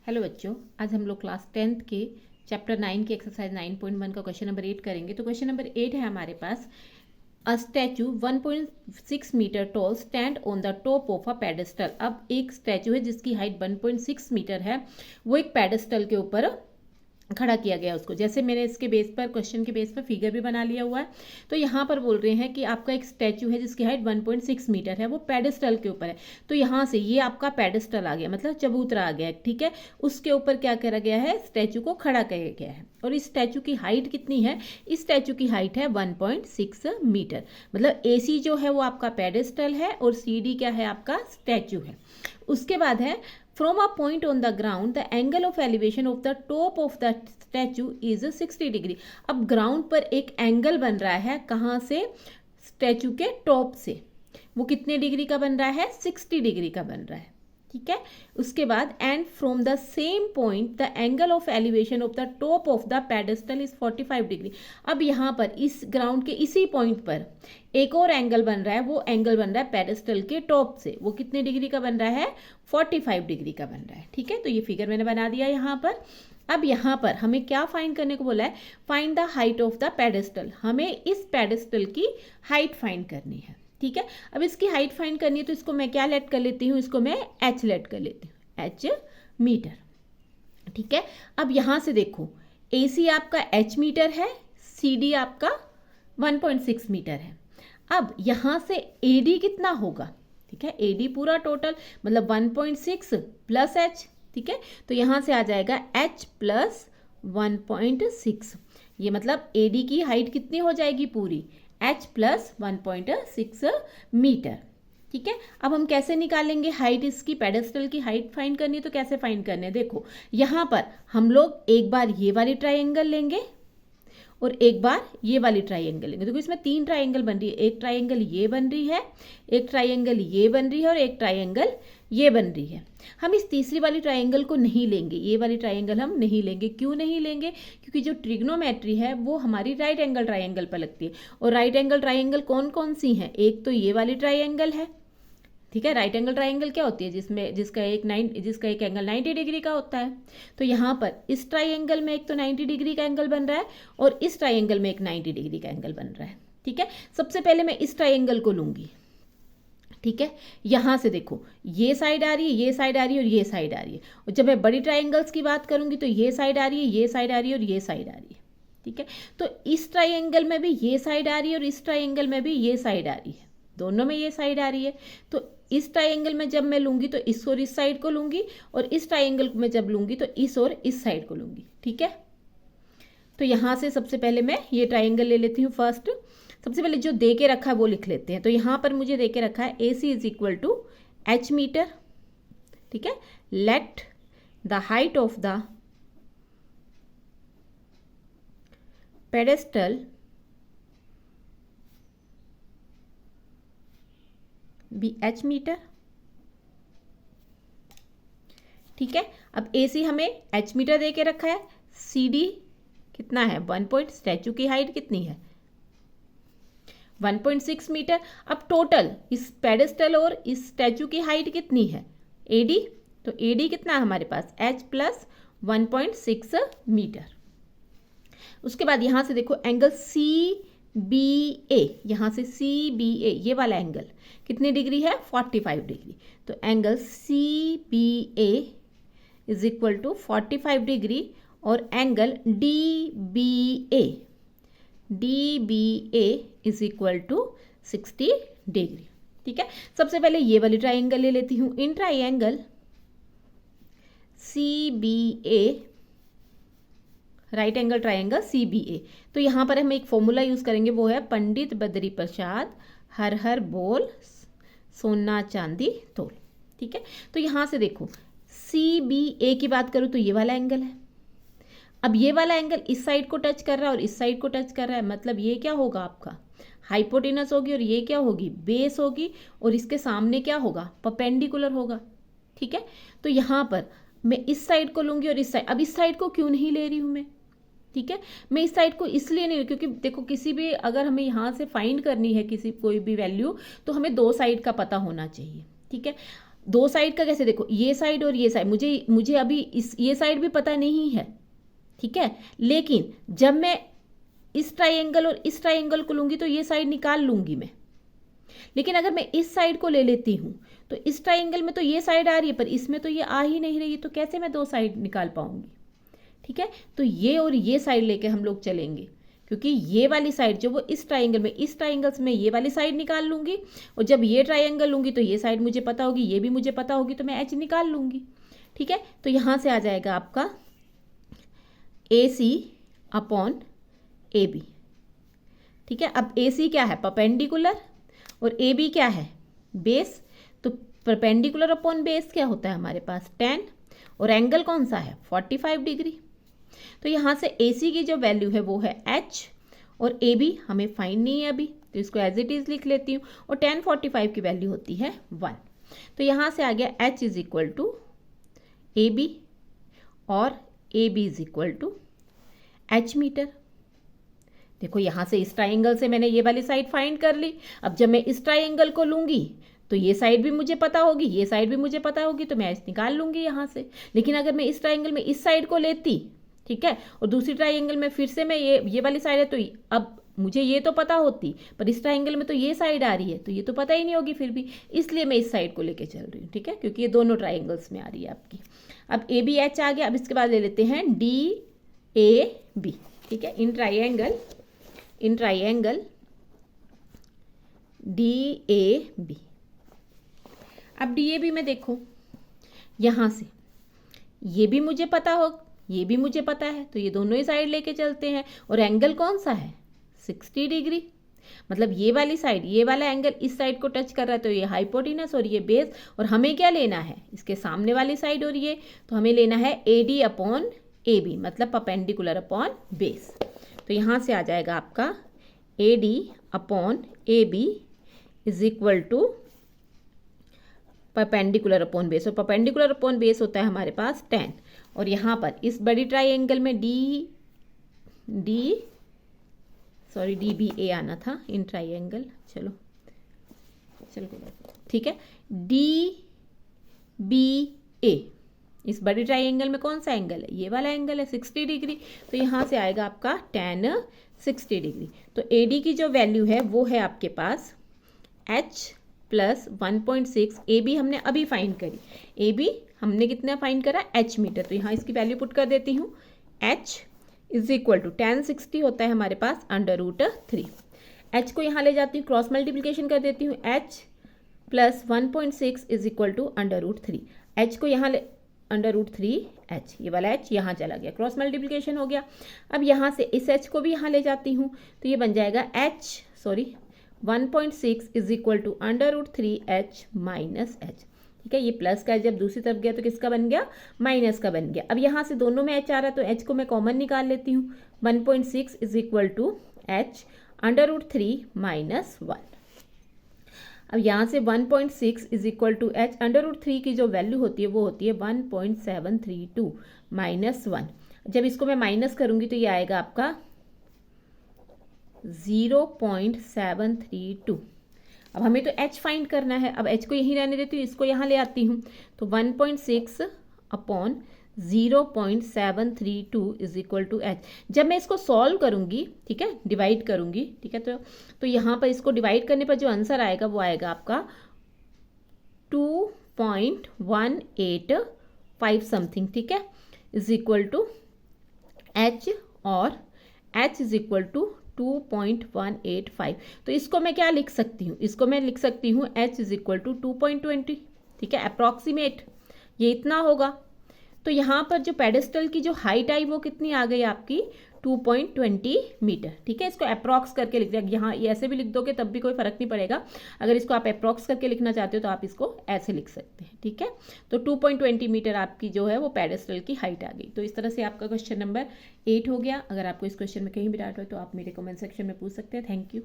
Hello बच्चों, आज हम लोग क्लास 10th के चैप्टर 9 के एक्सरसाइज 9.1 का क्वेश्चन नंबर 8 करेंगे। तो क्वेश्चन नंबर 8 है हमारे पास। A statue 1.6 metre tall stand on the top of a pedestal. अब एक स्टैचू है जिसकी हाइट 1.6 मीटर है, वो एक पेडेस्टल के ऊपर खड़ा किया गया उसको। जैसे मैंने इसके बेस पर, क्वेश्चन के बेस पर फिगर भी बना लिया हुआ है। तो यहाँ पर बोल रहे हैं कि आपका एक स्टैचू है जिसकी हाइट 1.6 मीटर है, वो पेडेस्टल के ऊपर है। तो यहाँ से ये आपका पेडेस्टल आ गया, मतलब चबूतरा आ गया, ठीक है। उसके ऊपर क्या करा गया है, स्टैचू को खड़ा किया गया है। और इस स्टैचू की हाइट कितनी है? इस स्टैचू की हाइट है 1.6 मीटर। मतलब AC जो है वो आपका पेडेस्टल है और CD क्या है, आपका स्टैचू है। उसके बाद है From a point on the ground, the angle of elevation of the top of the statue is 60 degree. अब ग्राउंड पर एक एंगल बन रहा है, कहाँ से? स्टैचू के टॉप से। वो कितने डिग्री का बन रहा है? 60 डिग्री का बन रहा है, ठीक है। उसके बाद and from the same point the angle of elevation of the top of the pedestal is 45 degree. अब यहाँ पर इस ग्राउंड के इसी पॉइंट पर एक और एंगल बन रहा है, वो एंगल बन रहा है पेडेस्टल के टॉप से। वो कितने डिग्री का बन रहा है? 45 डिग्री का बन रहा है, ठीक है। तो ये फिगर मैंने बना दिया यहाँ पर। अब यहाँ पर हमें क्या फाइंड करने को बोला है? Find the height of the pedestal. हमें इस पेडेस्टल की हाइट फाइंड करनी है, ठीक है। अब इसकी हाइट फाइंड करनी है तो इसको मैं क्या लेट कर लेती हूँ? इसको मैं h लेट कर लेती हूँ, h मीटर, ठीक है। अब यहाँ से देखो, AC आपका h मीटर है, CD आपका 1.6 मीटर है। अब यहाँ से AD कितना होगा? ठीक है, AD पूरा टोटल मतलब 1.6 प्लस h, ठीक है। तो यहाँ से आ जाएगा h प्लस 1.6। ये मतलब AD की हाइट कितनी हो जाएगी? पूरी h प्लस 1.6 मीटर, ठीक है। अब हम कैसे निकालेंगे हाइट? इसकी पेडेस्टल की हाइट फाइंड करनी है तो कैसे फाइंड करने? देखो यहाँ पर हम लोग एक बार ये वाली ट्राइंगल लेंगे और एक बार ये वाली ट्राइंगल लेंगे। देखो इसमें 3 ट्राइंगल बन रही है। एक ट्राइंगल ये बन रही है, एक ट्राइंगल ये बन रही है और एक ट्राइंगल ये बन रही है। हम इस तीसरी वाली ट्राइंगल को नहीं लेंगे, ये वाली ट्राइंगल हम नहीं लेंगे। क्यों नहीं लेंगे? क्योंकि जो ट्रिग्नोमेट्री है वो हमारी राइट एंगल ट्राइंगल पर लगती है। और राइट एंगल ट्राइंगल कौन कौन सी हैं? एक तो ये वाली ट्राइंगल है, ठीक है। राइट एंगल ट्राइंगल क्या होती है? जिसका एक एंगल 90 डिग्री का होता है। तो यहाँ पर इस ट्राइंगल में एक तो 90 डिग्री का एंगल बन रहा है और इस ट्राइंगल में एक 90 डिग्री का एंगल बन रहा है, ठीक है। सबसे पहले मैं इस ट्राइंगल को लूंगी, ठीक है। यहाँ से देखो, ये साइड आ रही है, ये साइड आ रही है और ये साइड आ रही है। और जब मैं बड़ी ट्राइंगल्स की बात करूंगी तो ये साइड आ रही है, ये साइड आ रही है और ये साइड आ रही है, ठीक है। तो इस ट्राइंगल में भी ये साइड आ रही है और इस ट्राइंगल में भी ये साइड आ रही है, दोनों में ये साइड आ रही है। तो इस ट्राइंगल में जब मैं लूंगी तो इस और इस साइड को लूंगी, और इस ट्राइंगल में जब लूंगी तो इस और इस साइड को लूंगी, ठीक है। तो यहाँ से सबसे पहले मैं ये ट्राइंगल ले लेती हूँ। फर्स्ट सबसे पहले जो दे के रखा है वो लिख लेते हैं। तो यहाँ पर मुझे दे के रखा है AC is equal to h metre, ठीक है। Let the height of the pedestal be h metre, ठीक है। अब AC हमें h मीटर दे के रखा है, CD कितना है? 1 स्टैचू की हाइट कितनी है? 1.6 मीटर। अब टोटल इस पेडेस्टल और इस स्टैचू की हाइट कितनी है? AD। तो AD कितना है हमारे पास? h plus 1.6 metre. उसके बाद यहाँ से देखो एंगल CBA, यहाँ से CBA ये वाला एंगल कितनी डिग्री है? 45 डिग्री। तो angle CBA is equal to 45 degree और angle DBA is equal to 60 degree, ठीक है। सबसे पहले ये वाली ट्राइंगल ले लेती हूँ। In triangle CBA, right angle triangle CBA, तो यहाँ पर हम एक फॉर्मूला यूज़ करेंगे, वो है पंडित बद्री प्रसाद हर हर बोल सोना चांदी तोल, ठीक है। तो यहाँ से देखो CBA की बात करूँ तो ये वाला एंगल है। अब ये वाला एंगल इस साइड को टच कर रहा है और इस साइड को टच कर रहा है, मतलब ये क्या होगा? आपका हाइपोटेनस होगी और ये क्या होगी? बेस होगी। और इसके सामने क्या होगा? परपेंडिकुलर होगा, ठीक है। तो यहाँ पर मैं इस साइड को लूंगी और इस साइड। अब इस साइड को क्यों नहीं ले रही हूँ मैं? ठीक है, मैं इस साइड को इसलिए नहीं, क्योंकि देखो किसी भी अगर हमें यहाँ से फाइंड करनी है किसी कोई भी वैल्यू, तो हमें 2 साइड का पता होना चाहिए, ठीक है। दो साइड का कैसे, देखो ये साइड और ये साइड, मुझे अभी ये साइड भी पता नहीं है, ठीक है, लेकिन जब मैं इस ट्राइंगल और इस ट्राइंगल को लूंगी तो ये साइड निकाल लूंगी मैं। लेकिन अगर मैं इस साइड को ले लेती हूँ तो इस ट्राइंगल में तो ये साइड आ रही है, पर इसमें तो ये आ ही नहीं रही, तो कैसे मैं दो साइड निकाल पाऊंगी, ठीक है। तो ये और ये साइड लेके हम लोग चलेंगे, क्योंकि ये वाली साइड जो वो इस ट्राइंगल में, इस ट्राइंगल से मैं ये वाली साइड निकाल लूंगी, और जब ये ट्राइंगल लूंगी तो ये साइड मुझे पता होगी, ये भी मुझे पता होगी, तो मैं एच निकाल लूंगी, ठीक है। तो यहाँ से आ जाएगा आपका AC अपॉन AB, ठीक है। अब AC क्या है, परपेंडिकुलर, और AB क्या है, बेस। तो परपेंडिकुलर अपॉन बेस क्या होता है हमारे पास, 10, और एंगल कौन सा है, 45 डिग्री। तो यहाँ से AC की जो वैल्यू है वो है H, और AB हमें फाइंड नहीं है अभी, तो इसको एज इट इज लिख लेती हूँ, और tan 45 की वैल्यू होती है 1। तो यहाँ से आ गया H is equal to AB, और AB is equal to H metre. देखो यहाँ से इस ट्राइंगल से मैंने ये वाली साइड फाइंड कर ली। अब जब मैं इस ट्राइंगल को लूंगी तो ये साइड भी मुझे पता होगी, ये साइड भी मुझे पता होगी, तो मैं एच निकाल लूंगी यहाँ से। लेकिन अगर मैं इस ट्राइंगल में इस साइड को लेती, ठीक है, और दूसरी ट्राइंगल में फिर से मैं ये वाली साइड है, तो अब मुझे ये तो पता होती, पर इस ट्राइंगल में तो ये साइड आ रही है, तो ये तो पता ही नहीं होगी फिर भी, इसलिए मैं इस साइड को लेके चल रही हूँ, ठीक है, क्योंकि ये दोनों ट्राइंगल्स में आ रही है आपकी। अब ABH आ गया। अब इसके बाद ले लेते हैं DAB, ठीक है, इन ट्राइंगल DAB। अब DAB में देखो, यहाँ से ये भी मुझे पता हो, ये भी मुझे पता है, तो ये दोनों ही साइड लेके चलते हैं, और एंगल कौन सा है, 60 डिग्री। मतलब ये वाली साइड, ये वाला एंगल इस साइड को टच कर रहा है, तो ये हाइपोटेनस और ये बेस, और हमें क्या लेना है, इसके सामने वाली साइड और ये, तो हमें लेना है AD अपॉन AB, मतलब परपेंडिकुलर अपॉन बेस। तो यहाँ से आ जाएगा आपका AD upon AB is equal to perpendicular upon base, और परपेंडिकुलर अपॉन बेस होता है हमारे पास 10, और यहाँ पर इस बड़ी ट्राइंगल में DBA आना था इन ट्राइंगल, चलो ठीक है, DBA इस बड़ी ट्राइंगल में कौन सा एंगल है, ये वाला एंगल है 60 डिग्री। तो यहाँ से आएगा आपका tan 60 डिग्री। तो AD की जो वैल्यू है वो है आपके पास H प्लस 1.6, AB हमने अभी फाइंड करी, AB हमने कितना फाइंड करा, H मीटर। तो यहाँ इसकी वैल्यू पुट कर देती हूँ, H is equal to tan 60 होता है हमारे पास √3। H को यहाँ ले जाती हूँ, क्रॉस मल्टीप्लिकेशन कर देती हूँ, H plus 1.6 is equal to √3। H को यहाँ ले √3H, ये वाला H यहाँ चला गया, क्रॉस मल्टीप्लिकेशन हो गया। अब यहाँ से इस H को भी यहाँ ले जाती हूँ, तो ये बन जाएगा 1.6 is equal to √3H minus H, ठीक है। ये प्लस का जब दूसरी तरफ गया तो किसका बन गया, माइनस का बन गया। अब यहाँ से दोनों में H आ रहा है, तो H को मैं कॉमन निकाल लेती हूँ, 1.6 is equal to H √3 minus 1। अब यहाँ से 1.6 इज इक्वल टू H √3 की जो वैल्यू होती है वो होती है 1.732 माइनस 1। जब इसको मैं माइनस करूँगी तो ये आएगा आपका 0.732। अब हमें तो H फाइंड करना है, अब H को यहीं रहने देती हूँ, इसको यहाँ ले आती हूँ, तो 1.6 upon 0.732 is equal to H। जब मैं इसको सॉल्व करूँगी, ठीक है, डिवाइड करूँगी, ठीक है, तो यहाँ पर इसको डिवाइड करने पर जो आंसर आएगा वो आएगा आपका 2.185 समथिंग, ठीक है, इज इक्वल टू H, और H इज इक्वल टू 2.185। तो इसको मैं क्या लिख सकती हूँ, इसको मैं लिख सकती हूँ H इज इक्वल टू 2.20, ठीक है, अप्रॉक्सीमेट ये इतना होगा। तो यहाँ पर जो पेडेस्टल की जो हाइट आई वो कितनी आ गई आपकी, 2.20 मीटर, ठीक है। इसको अप्रॉक्स करके लिख दिया, यहाँ ये ऐसे भी लिख दोगे तब भी कोई फर्क नहीं पड़ेगा। अगर इसको आप अप्रॉक्स करके लिखना चाहते हो तो आप इसको ऐसे लिख सकते हैं, ठीक है। तो 2.20 मीटर आपकी जो है वो पेडेस्टल की हाइट आ गई। तो इस तरह से आपका क्वेश्चन नंबर 8 हो गया। अगर आपको इस क्वेश्चन में कहीं भी डाउट हो तो आप मेरे कमेंट सेक्शन में पूछ सकते हैं। Thank you.